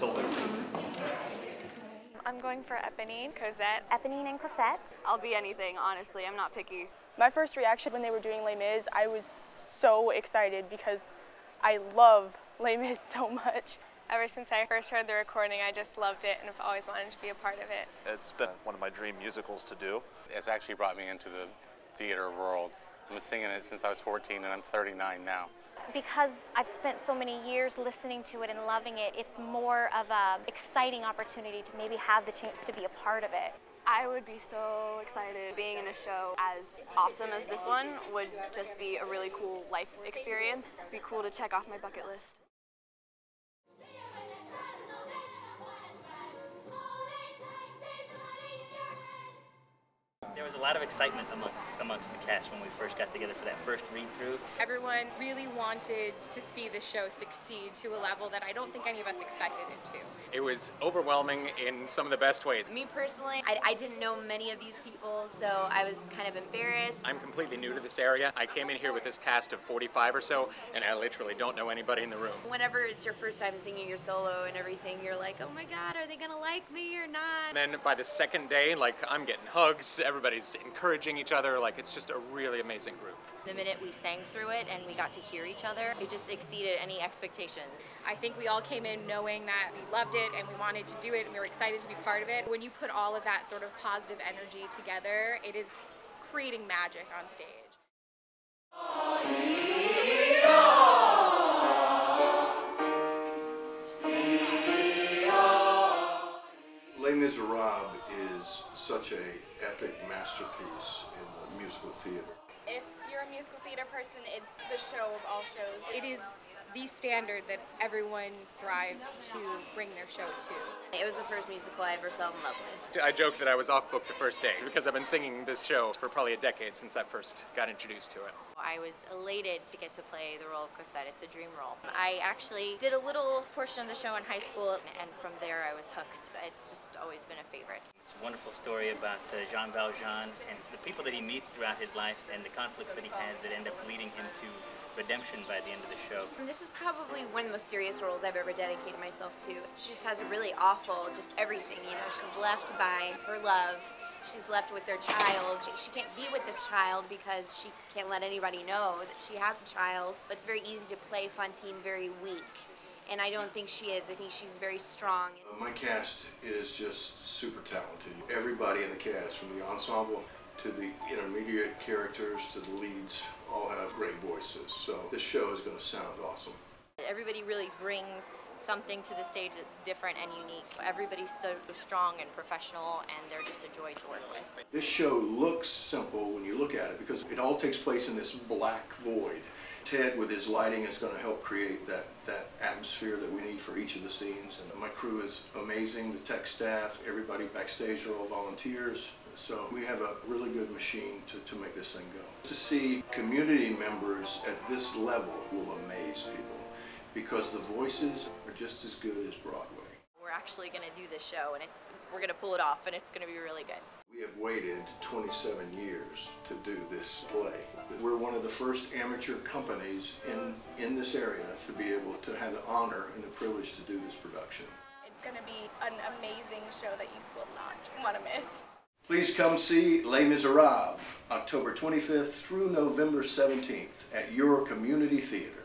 Until next week. I'm going for Eponine, Cosette. Eponine and Cosette. I'll be anything, honestly. I'm not picky. My first reaction when they were doing Les Mis, I was so excited because I love Les Mis so much. Ever since I first heard the recording, I just loved it and I've always wanted to be a part of it. It's been one of my dream musicals to do. It's actually brought me into the theater world. I've been singing it since I was 14 and I'm 39 now. Because I've spent so many years listening to it and loving it, it's more of an exciting opportunity to maybe have the chance to be a part of it. I would be so excited. Being in a show as awesome as this one would just be a really cool life experience. It'd be cool to check off my bucket list. There was a lot of excitement amongst the cast when we first got together for that first read-through. Everyone really wanted to see the show succeed to a level that I don't think any of us expected it to. It was overwhelming in some of the best ways. Me personally, I didn't know many of these people, so I was kind of embarrassed. I'm completely new to this area. I came in here with this cast of 45 or so, and I literally don't know anybody in the room. Whenever it's your first time singing your solo and everything, you're like, oh my God, are they gonna like me or not? And then by the second day, like, I'm getting hugs, everybody's encouraging each other, like, it's just a really amazing group. The minute we sang through it and we got to hear each other, it just exceeded any expectations. I think we all came in knowing that we loved it and we wanted to do it and we were excited to be part of it. When you put all of that sort of positive energy together, it is creating magic on stage. Les Misérables is such an epic masterpiece in the musical theater. If you're a musical theater person, it's the show of all shows. It is the standard that everyone thrives to bring their show to. It was the first musical I ever fell in love with. I joke that I was off book the first day because I've been singing this show for probably a decade since I first got introduced to it. I was elated to get to play the role of Cosette. It's a dream role. I actually did a little portion of the show in high school, and from there I was hooked. It's just always been a favorite. It's a wonderful story about Jean Valjean and the people that he meets throughout his life and the conflicts that he has that end up leading him to redemption by the end of the show. This is probably one of the most serious roles I've ever dedicated myself to. She just has a really awful, just everything, you know. She's left by her love. She's left with their child. She can't be with this child because she can't let anybody know that she has a child. But it's very easy to play Fantine very weak. And I don't think she is. I think she's very strong. My cast is just super talented. Everybody in the cast, from the ensemble to the intermediate characters to the leads, all have great voices. So this show is going to sound awesome. Everybody really brings something to the stage that's different and unique. Everybody's so strong and professional, and they're just a joy to work with. This show looks simple when you look at it because it all takes place in this black void. Ted, with his lighting, is going to help create that atmosphere that we need for each of the scenes. And my crew is amazing. The tech staff, everybody backstage are all volunteers. So we have a really good machine to make this thing go. To see community members at this level will amaze people because the voices are just as good as Broadway. We're actually going to do this show, and we're going to pull it off, and it's going to be really good. We have waited 27 years to do this play. We're one of the first amateur companies in this area to be able to have the honor and the privilege to do this production. It's going to be an amazing show that you will not want to miss. Please come see Les Misérables, October 25th through November 17th at your community theater.